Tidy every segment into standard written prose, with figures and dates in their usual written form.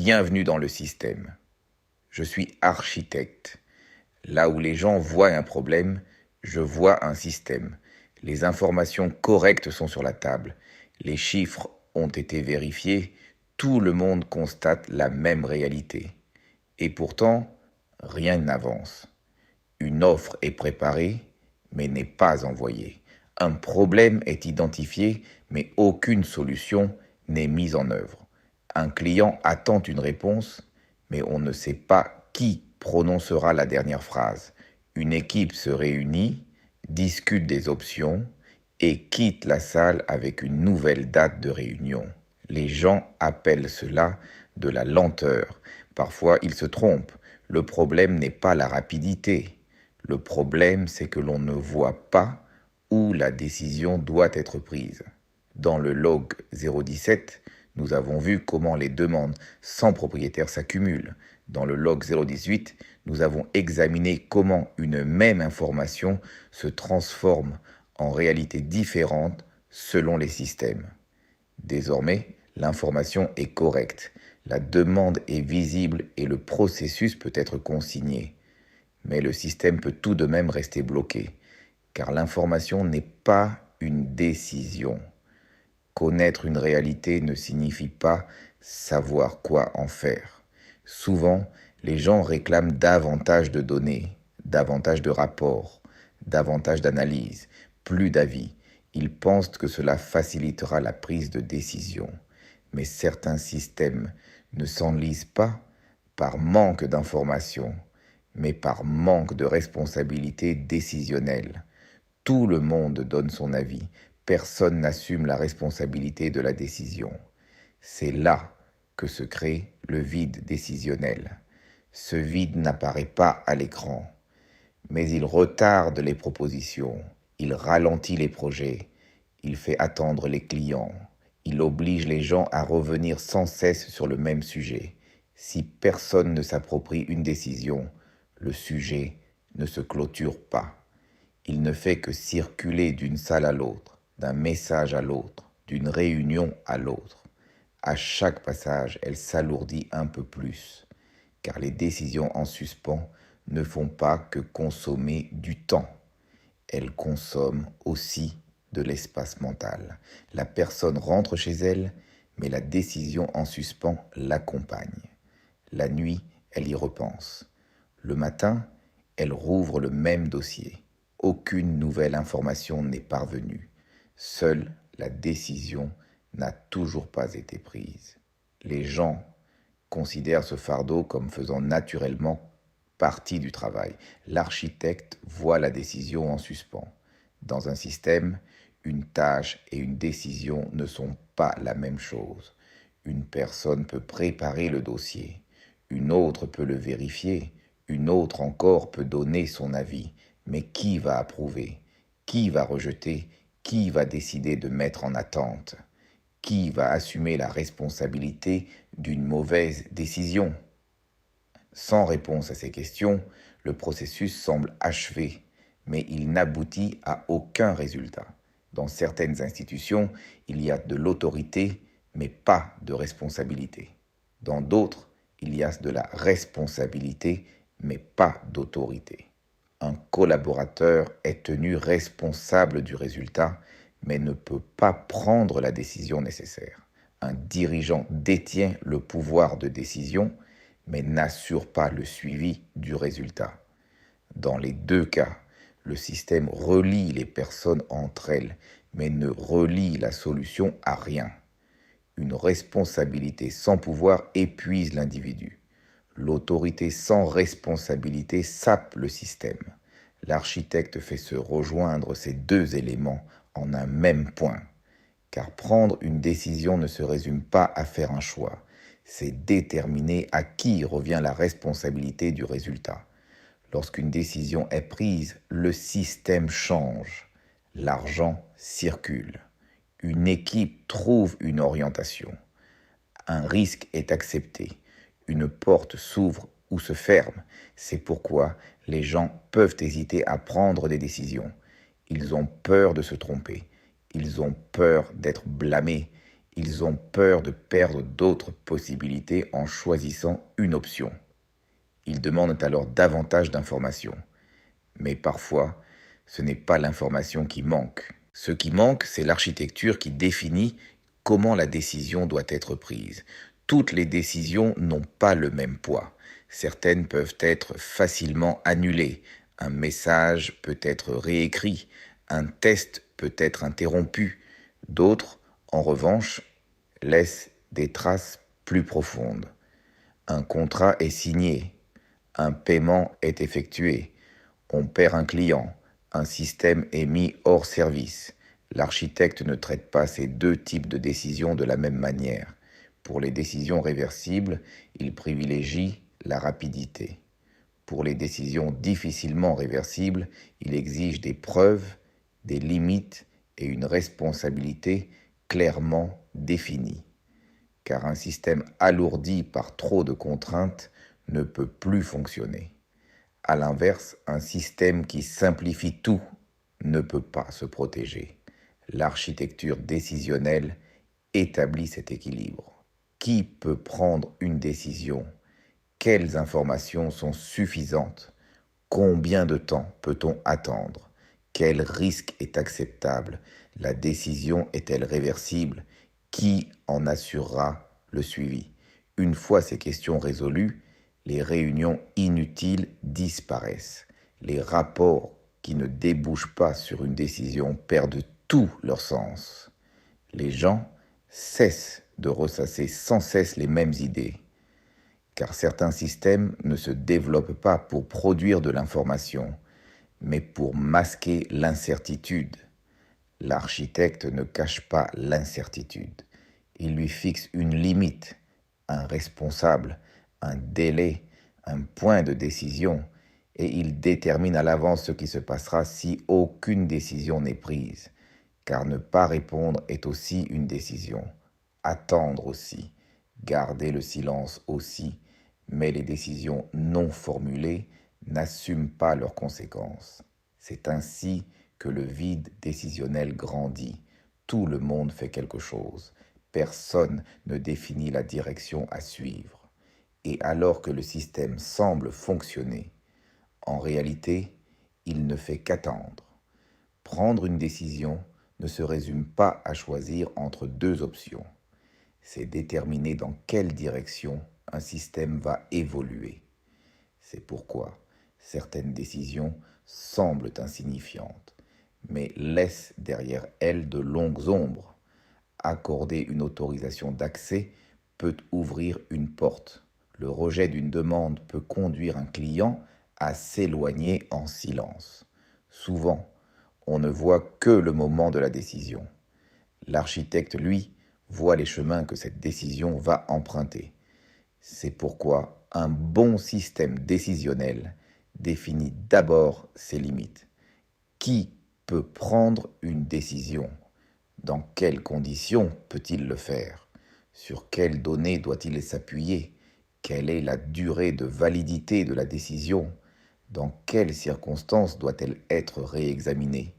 Bienvenue dans le système. Je suis architecte. Là où les gens voient un problème, je vois un système. Les informations correctes sont sur la table. Les chiffres ont été vérifiés. Tout le monde constate la même réalité. Et pourtant, rien n'avance. Une offre est préparée, mais n'est pas envoyée. Un problème est identifié, mais aucune solution n'est mise en œuvre. Un client attend une réponse, mais on ne sait pas qui prononcera la dernière phrase. Une équipe se réunit, discute des options et quitte la salle avec une nouvelle date de réunion. Les gens appellent cela de la lenteur. Parfois, ils se trompent. Le problème n'est pas la rapidité. Le problème, c'est que l'on ne voit pas où la décision doit être prise. Dans le log 017, nous avons vu comment les demandes sans propriétaire s'accumulent. Dans le log 018, nous avons examiné comment une même information se transforme en réalité différente selon les systèmes. Désormais, l'information est correcte, la demande est visible et le processus peut être consigné. Mais le système peut tout de même rester bloqué, car l'information n'est pas une décision. Connaître une réalité ne signifie pas savoir quoi en faire. Souvent, les gens réclament davantage de données, davantage de rapports, davantage d'analyses, plus d'avis. Ils pensent que cela facilitera la prise de décision. Mais certains systèmes ne s'enlisent pas par manque d'informations, mais par manque de responsabilité décisionnelle. Tout le monde donne son avis, personne n'assume la responsabilité de la décision. C'est là que se crée le vide décisionnel. Ce vide n'apparaît pas à l'écran, mais il retarde les propositions, il ralentit les projets, il fait attendre les clients, il oblige les gens à revenir sans cesse sur le même sujet. Si personne ne s'approprie une décision, le sujet ne se clôture pas. Il ne fait que circuler d'une salle à l'autre, d'un message à l'autre, d'une réunion à l'autre. À chaque passage, elle s'alourdit un peu plus, car les décisions en suspens ne font pas que consommer du temps. Elles consomment aussi de l'espace mental. La personne rentre chez elle, mais la décision en suspens l'accompagne. La nuit, elle y repense. Le matin, elle rouvre le même dossier. Aucune nouvelle information n'est parvenue. Seule la décision n'a toujours pas été prise. Les gens considèrent ce fardeau comme faisant naturellement partie du travail. L'architecte voit la décision en suspens. Dans un système, une tâche et une décision ne sont pas la même chose. Une personne peut préparer le dossier, une autre peut le vérifier, une autre encore peut donner son avis. Mais qui va approuver? Qui va rejeter? Qui va décider de mettre en attente? Qui va assumer la responsabilité d'une mauvaise décision? Sans réponse à ces questions, le processus semble achevé, mais il n'aboutit à aucun résultat. Dans certaines institutions, il y a de l'autorité, mais pas de responsabilité. Dans d'autres, il y a de la responsabilité, mais pas d'autorité. Un collaborateur est tenu responsable du résultat, mais ne peut pas prendre la décision nécessaire. Un dirigeant détient le pouvoir de décision, mais n'assure pas le suivi du résultat. Dans les deux cas, le système relie les personnes entre elles, mais ne relie la solution à rien. Une responsabilité sans pouvoir épuise l'individu. L'autorité sans responsabilité sape le système. L'architecte fait se rejoindre ces deux éléments en un même point. Car prendre une décision ne se résume pas à faire un choix. C'est déterminer à qui revient la responsabilité du résultat. Lorsqu'une décision est prise, le système change. L'argent circule. Une équipe trouve une orientation. Un risque est accepté. Une porte s'ouvre ou se ferme. C'est pourquoi les gens peuvent hésiter à prendre des décisions. Ils ont peur de se tromper. Ils ont peur d'être blâmés. Ils ont peur de perdre d'autres possibilités en choisissant une option. Ils demandent alors davantage d'informations. Mais parfois, ce n'est pas l'information qui manque. Ce qui manque, c'est l'architecture qui définit comment la décision doit être prise. Toutes les décisions n'ont pas le même poids. Certaines peuvent être facilement annulées. Un message peut être réécrit. Un test peut être interrompu. D'autres, en revanche, laissent des traces plus profondes. Un contrat est signé. Un paiement est effectué. On perd un client. Un système est mis hors service. L'architecte ne traite pas ces deux types de décisions de la même manière. Pour les décisions réversibles, il privilégie la rapidité. Pour les décisions difficilement réversibles, il exige des preuves, des limites et une responsabilité clairement définie. Car un système alourdi par trop de contraintes ne peut plus fonctionner. À l'inverse, un système qui simplifie tout ne peut pas se protéger. L'architecture décisionnelle établit cet équilibre. Qui peut prendre une décision? Quelles informations sont suffisantes? Combien de temps peut-on attendre? Quel risque est acceptable? La décision est-elle réversible? Qui en assurera le suivi? Une fois ces questions résolues, les réunions inutiles disparaissent. Les rapports qui ne débouchent pas sur une décision perdent tout leur sens. Les gens cessent de ressasser sans cesse les mêmes idées, car certains systèmes ne se développent pas pour produire de l'information, mais pour masquer l'incertitude. L'architecte ne cache pas l'incertitude. Il lui fixe une limite, un responsable, un délai, un point de décision, et il détermine à l'avance ce qui se passera si aucune décision n'est prise. Car ne pas répondre est aussi une décision. Attendre aussi. Garder le silence aussi. Mais les décisions non formulées n'assument pas leurs conséquences. C'est ainsi que le vide décisionnel grandit. Tout le monde fait quelque chose. Personne ne définit la direction à suivre. Et alors que le système semble fonctionner, en réalité, il ne fait qu'attendre. Prendre une décision ne se résume pas à choisir entre deux options. C'est déterminer dans quelle direction un système va évoluer. C'est pourquoi certaines décisions semblent insignifiantes, mais laissent derrière elles de longues ombres. Accorder une autorisation d'accès peut ouvrir une porte. Le rejet d'une demande peut conduire un client à s'éloigner en silence. Souvent, on ne voit que le moment de la décision. L'architecte, lui, voit les chemins que cette décision va emprunter. C'est pourquoi un bon système décisionnel définit d'abord ses limites. Qui peut prendre une décision? Dans quelles conditions peut-il le faire? Sur quelles données doit-il s'appuyer? Quelle est la durée de validité de la décision? Dans quelles circonstances doit-elle être réexaminée?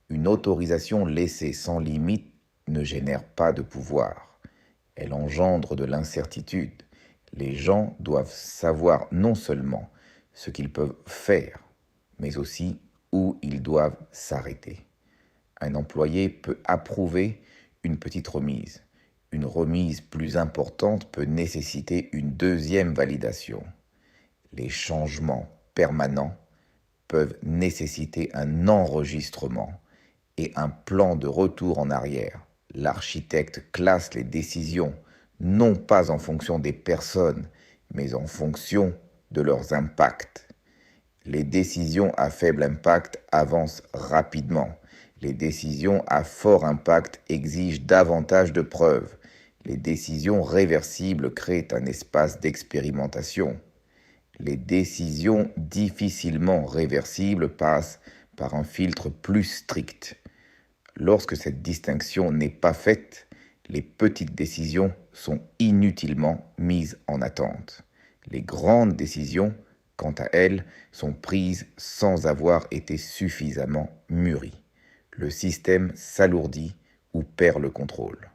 Une autorisation laissée sans limite ne génère pas de pouvoir. Elle engendre de l'incertitude. Les gens doivent savoir non seulement ce qu'ils peuvent faire, mais aussi où ils doivent s'arrêter. Un employé peut approuver une petite remise. Une remise plus importante peut nécessiter une deuxième validation. Les changements permanents peuvent nécessiter un enregistrement et un plan de retour en arrière. L'architecte classe les décisions non pas en fonction des personnes, mais en fonction de leurs impacts. Les décisions à faible impact avancent rapidement. Les décisions à fort impact exigent davantage de preuves. Les décisions réversibles créent un espace d'expérimentation. Les décisions difficilement réversibles passent par un filtre plus strict. Lorsque cette distinction n'est pas faite, les petites décisions sont inutilement mises en attente. Les grandes décisions, quant à elles, sont prises sans avoir été suffisamment mûries. Le système s'alourdit ou perd le contrôle.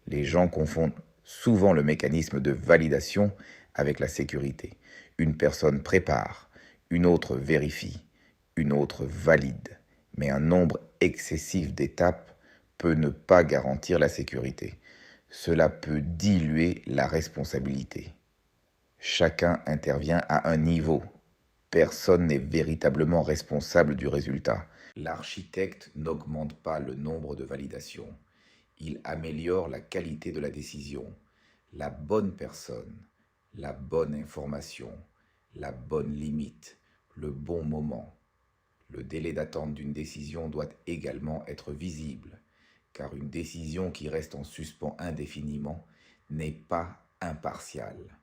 Les gens confondent souvent le mécanisme de validation avec la sécurité. Une personne prépare, une autre vérifie, une autre valide. Mais un nombre excessif d'étapes peut ne pas garantir la sécurité. Cela peut diluer la responsabilité. Chacun intervient à un niveau. Personne n'est véritablement responsable du résultat. L'architecte n'augmente pas le nombre de validations. Il améliore la qualité de la décision. La bonne personne, la bonne information, la bonne limite, le bon moment. Le délai d'attente d'une décision doit également être visible, car une décision qui reste en suspens indéfiniment n'est pas impartiale.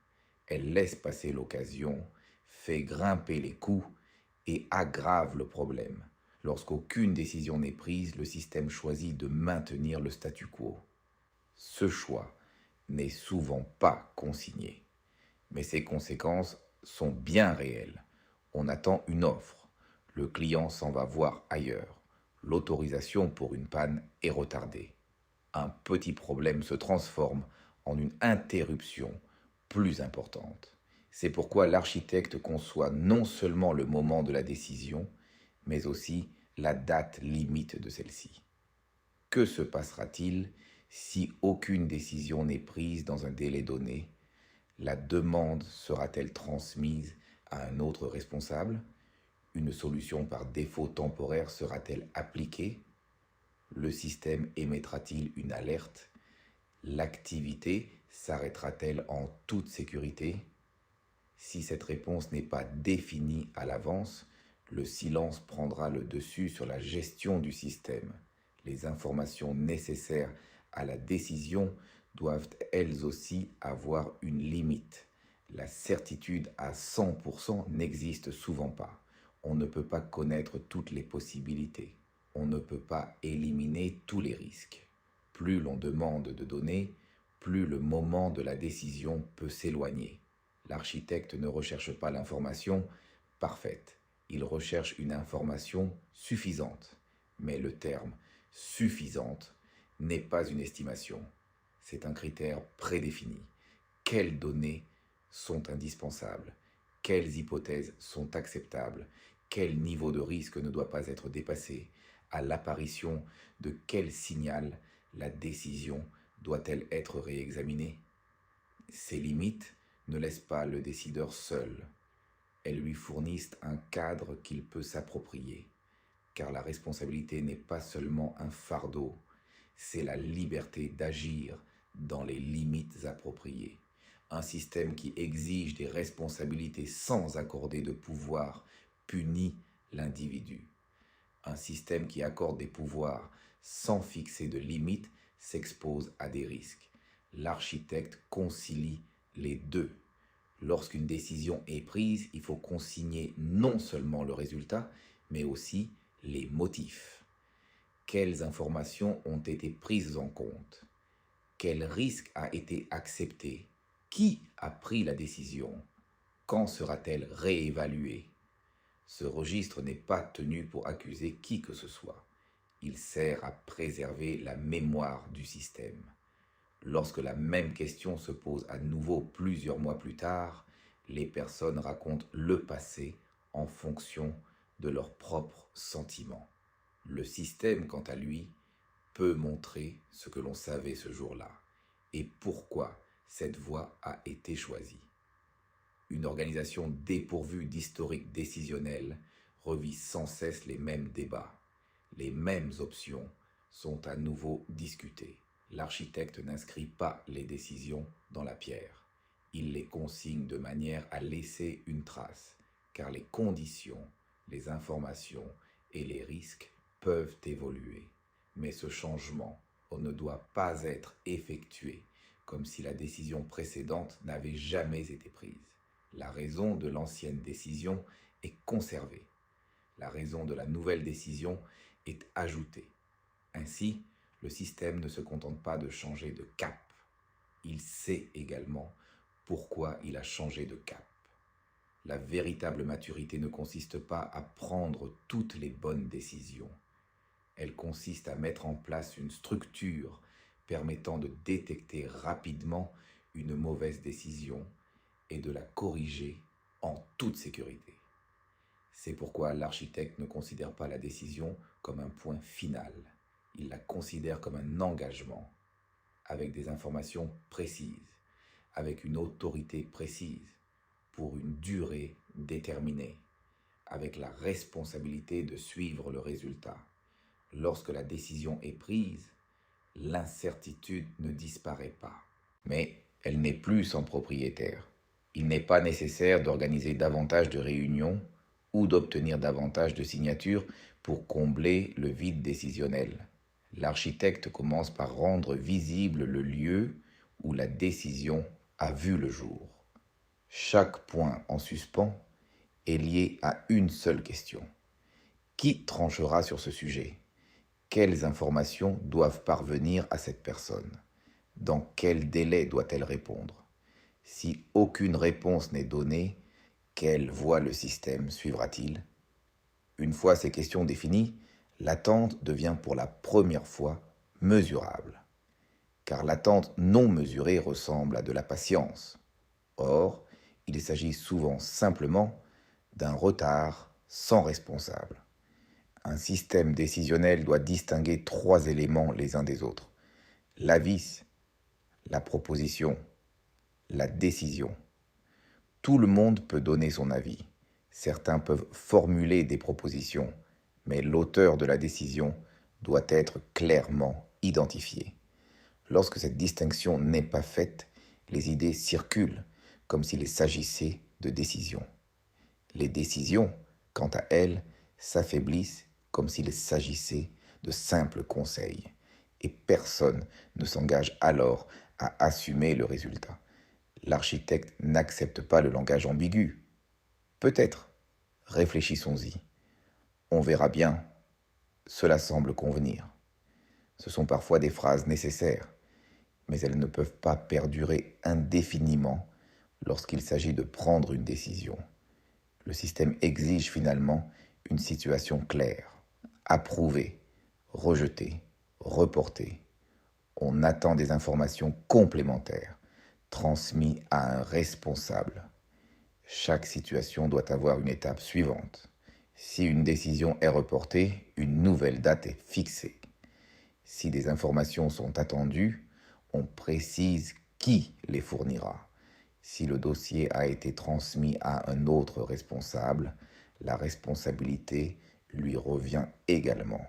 Elle laisse passer l'occasion, fait grimper les coûts et aggrave le problème. Lorsqu'aucune décision n'est prise, le système choisit de maintenir le statu quo. Ce choix n'est souvent pas consigné, mais ses conséquences sont bien réelles. On attend une offre, le client s'en va voir ailleurs, l'autorisation pour une panne est retardée. Un petit problème se transforme en une interruption plus importante. C'est pourquoi l'architecte conçoit non seulement le moment de la décision, mais aussi la date limite de celle-ci. Que se passera-t-il si aucune décision n'est prise dans un délai donné? La demande sera-t-elle transmise à un autre responsable? Une solution par défaut temporaire sera-t-elle appliquée? Le système émettra-t-il une alerte? L'activité s'arrêtera-t-elle en toute sécurité? Si cette réponse n'est pas définie à l'avance, le silence prendra le dessus sur la gestion du système. Les informations nécessaires à la décision doivent elles aussi avoir une limite. La certitude à 100% n'existe souvent pas. On ne peut pas connaître toutes les possibilités. On ne peut pas éliminer tous les risques. Plus l'on demande de données, plus le moment de la décision peut s'éloigner. L'architecte ne recherche pas l'information parfaite. Il recherche une information suffisante. Mais le terme suffisante n'est pas une estimation. C'est un critère prédéfini. Quelles données sont indispensables? Quelles hypothèses sont acceptables? Quel niveau de risque ne doit pas être dépassé? À l'apparition de quel signal la décision doit-elle être réexaminée? Ces limites ne laissent pas le décideur seul. Elles lui fournissent un cadre qu'il peut s'approprier, car la responsabilité n'est pas seulement un fardeau, c'est la liberté d'agir dans les limites appropriées. Un système qui exige des responsabilités sans accorder de pouvoir punit l'individu. Un système qui accorde des pouvoirs sans fixer de limites s'expose à des risques. L'architecte concilie les deux. Lorsqu'une décision est prise, il faut consigner non seulement le résultat, mais aussi les motifs. Quelles informations ont été prises en compte? Quel risque a été accepté? Qui a pris la décision? Quand sera-t-elle réévaluée? Ce registre n'est pas tenu pour accuser qui que ce soit. Il sert à préserver la mémoire du système. Lorsque la même question se pose à nouveau plusieurs mois plus tard, les personnes racontent le passé en fonction de leurs propres sentiments. Le système, quant à lui, peut montrer ce que l'on savait ce jour-là et pourquoi cette voie a été choisie. Une organisation dépourvue d'historique décisionnel revit sans cesse les mêmes débats. Les mêmes options sont à nouveau discutées. L'architecte n'inscrit pas les décisions dans la pierre. Il les consigne de manière à laisser une trace, car les conditions, les informations et les risques peuvent évoluer. Mais ce changement ne doit pas être effectué comme si la décision précédente n'avait jamais été prise. La raison de l'ancienne décision est conservée. La raison de la nouvelle décision est ajoutée. Ainsi, le système ne se contente pas de changer de cap. Il sait également pourquoi il a changé de cap. La véritable maturité ne consiste pas à prendre toutes les bonnes décisions. Elle consiste à mettre en place une structure permettant de détecter rapidement une mauvaise décision et de la corriger en toute sécurité. C'est pourquoi l'architecte ne considère pas la décision comme un point final. Il la considère comme un engagement, avec des informations précises, avec une autorité précise, pour une durée déterminée, avec la responsabilité de suivre le résultat. Lorsque la décision est prise, l'incertitude ne disparaît pas. Mais elle n'est plus son propriétaire. Il n'est pas nécessaire d'organiser davantage de réunions ou d'obtenir davantage de signatures pour combler le vide décisionnel. L'architecte commence par rendre visible le lieu où la décision a vu le jour. Chaque point en suspens est lié à une seule question. Qui tranchera sur ce sujet ? Quelles informations doivent parvenir à cette personne ? Dans quel délai doit-elle répondre ? Si aucune réponse n'est donnée, quelle voie le système suivra-t-il ? Une fois ces questions définies, l'attente devient pour la première fois mesurable. Car l'attente non mesurée ressemble à de la patience. Or, il s'agit souvent simplement d'un retard sans responsable. Un système décisionnel doit distinguer 3 éléments les uns des autres. L'avis, la proposition, la décision. Tout le monde peut donner son avis. Certains peuvent formuler des propositions, mais l'auteur de la décision doit être clairement identifié. Lorsque cette distinction n'est pas faite, les idées circulent comme s'il s'agissait de décisions. Les décisions, quant à elles, s'affaiblissent comme s'il s'agissait de simples conseils, et personne ne s'engage alors à assumer le résultat. L'architecte n'accepte pas le langage ambigu. Peut-être, réfléchissons-y. On verra bien, cela semble convenir. Ce sont parfois des phrases nécessaires, mais elles ne peuvent pas perdurer indéfiniment lorsqu'il s'agit de prendre une décision. Le système exige finalement une situation claire, approuvée, rejetée, reportée. On attend des informations complémentaires, transmises à un responsable. Chaque situation doit avoir une étape suivante. Si une décision est reportée, une nouvelle date est fixée. Si des informations sont attendues, on précise qui les fournira. Si le dossier a été transmis à un autre responsable, la responsabilité lui revient également.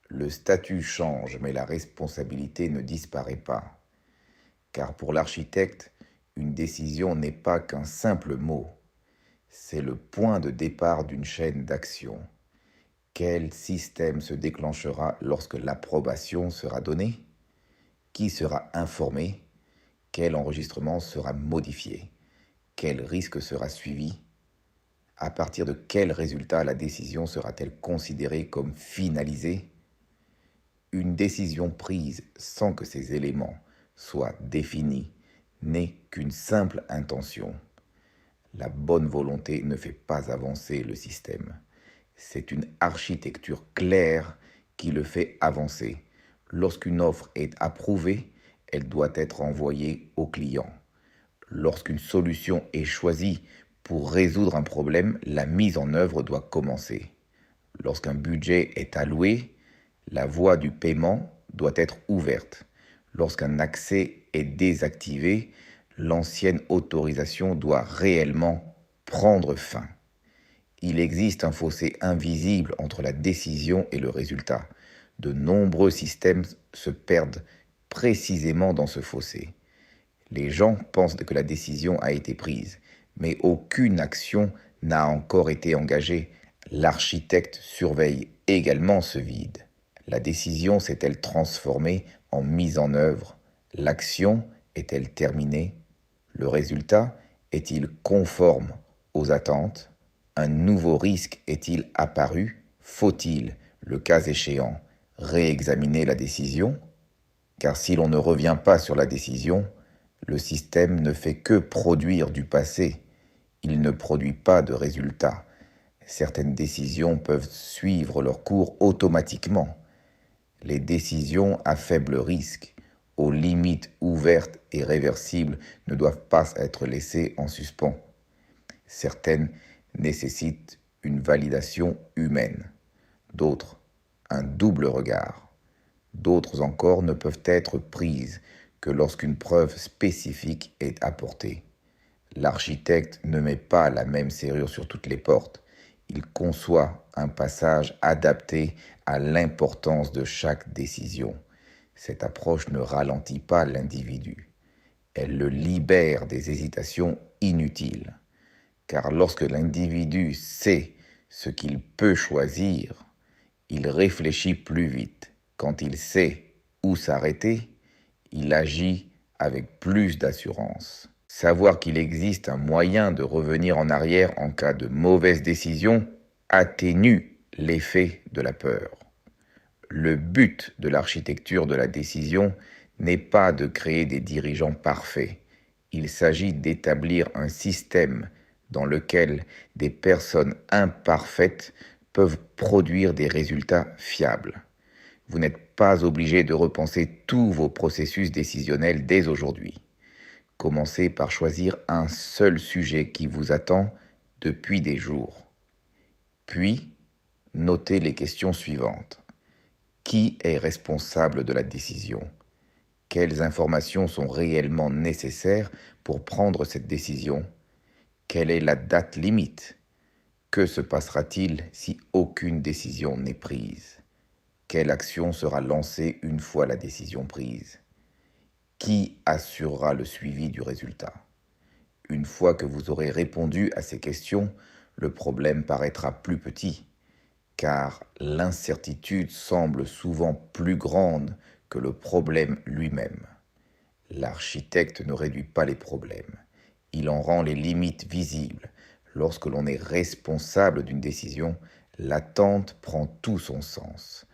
Le statut change, mais la responsabilité ne disparaît pas. Car pour l'architecte, une décision n'est pas qu'un simple mot. C'est le point de départ d'une chaîne d'action. Quel système se déclenchera lorsque l'approbation sera donnée ? Qui sera informé ? Quel enregistrement sera modifié ? Quel risque sera suivi ? À partir de quel résultat la décision sera-t-elle considérée comme finalisée ? Une décision prise sans que ces éléments soient définis n'est qu'une simple intention. La bonne volonté ne fait pas avancer le système. C'est une architecture claire qui le fait avancer. Lorsqu'une offre est approuvée, elle doit être envoyée au client. Lorsqu'une solution est choisie pour résoudre un problème, la mise en œuvre doit commencer. Lorsqu'un budget est alloué, la voie du paiement doit être ouverte. Lorsqu'un accès est désactivé, l'ancienne autorisation doit réellement prendre fin. Il existe un fossé invisible entre la décision et le résultat. De nombreux systèmes se perdent précisément dans ce fossé. Les gens pensent que la décision a été prise, mais aucune action n'a encore été engagée. L'architecte surveille également ce vide. La décision s'est-elle transformée en mise en œuvre ? L'action est-elle terminée ? Le résultat est-il conforme aux attentes ? Un nouveau risque est-il apparu ? Faut-il, le cas échéant, réexaminer la décision ? Car si l'on ne revient pas sur la décision, le système ne fait que produire du passé. Il ne produit pas de résultats. Certaines décisions peuvent suivre leur cours automatiquement. Les décisions à faible risque aux limites ouvertes et réversibles ne doivent pas être laissées en suspens. Certaines nécessitent une validation humaine, d'autres un double regard, d'autres encore ne peuvent être prises que lorsqu'une preuve spécifique est apportée. L'architecte ne met pas la même serrure sur toutes les portes. Il conçoit un passage adapté à l'importance de chaque décision. Cette approche ne ralentit pas l'individu. Elle le libère des hésitations inutiles. Car lorsque l'individu sait ce qu'il peut choisir, il réfléchit plus vite. Quand il sait où s'arrêter, il agit avec plus d'assurance. Savoir qu'il existe un moyen de revenir en arrière en cas de mauvaise décision atténue l'effet de la peur. Le but de l'architecture de la décision n'est pas de créer des dirigeants parfaits. Il s'agit d'établir un système dans lequel des personnes imparfaites peuvent produire des résultats fiables. Vous n'êtes pas obligé de repenser tous vos processus décisionnels dès aujourd'hui. Commencez par choisir un seul sujet qui vous attend depuis des jours. Puis, notez les questions suivantes. Qui est responsable de la décision? Quelles informations sont réellement nécessaires pour prendre cette décision? Quelle est la date limite? Que se passera-t-il si aucune décision n'est prise? Quelle action sera lancée une fois la décision prise? Qui assurera le suivi du résultat? Une fois que vous aurez répondu à ces questions, le problème paraîtra plus petit, car l'incertitude semble souvent plus grande que le problème lui-même. L'architecte ne réduit pas les problèmes, il en rend les limites visibles. Lorsque l'on est responsable d'une décision, l'attente prend tout son sens.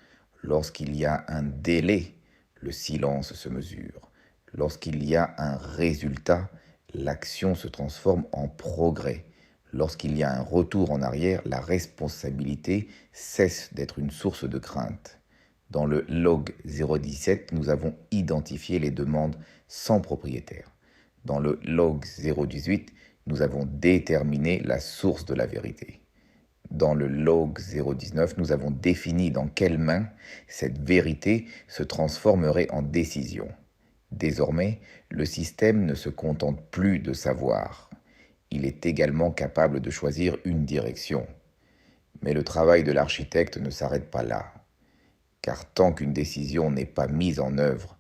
Lorsqu'il y a un délai, le silence se mesure. Lorsqu'il y a un résultat, l'action se transforme en progrès. Lorsqu'il y a un retour en arrière, la responsabilité cesse d'être une source de crainte. Dans le log 017, nous avons identifié les demandes sans propriétaire. Dans le log 018, nous avons déterminé la source de la vérité. Dans le log 019, nous avons défini dans quelles mains cette vérité se transformerait en décision. Désormais, le système ne se contente plus de savoir. Il est également capable de choisir une direction. Mais le travail de l'architecte ne s'arrête pas là. Car tant qu'une décision n'est pas mise en œuvre,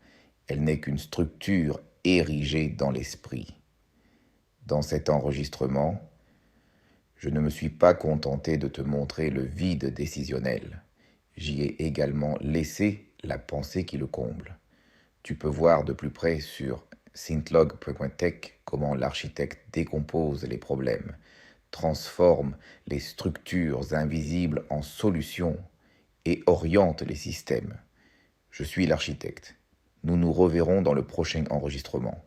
elle n'est qu'une structure érigée dans l'esprit. Dans cet enregistrement, je ne me suis pas contenté de te montrer le vide décisionnel. J'y ai également laissé la pensée qui le comble. Tu peux voir de plus près sur syntlog.tech comment l'architecte décompose les problèmes, transforme les structures invisibles en solutions et oriente les systèmes. Je suis l'architecte. Nous nous reverrons dans le prochain enregistrement.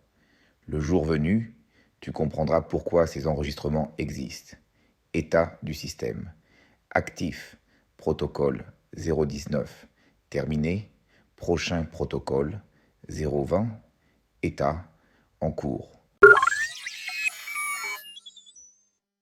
Le jour venu, tu comprendras pourquoi ces enregistrements existent. État du système. Actif. Protocole 019. Terminé. Prochain protocole 020. État en cours.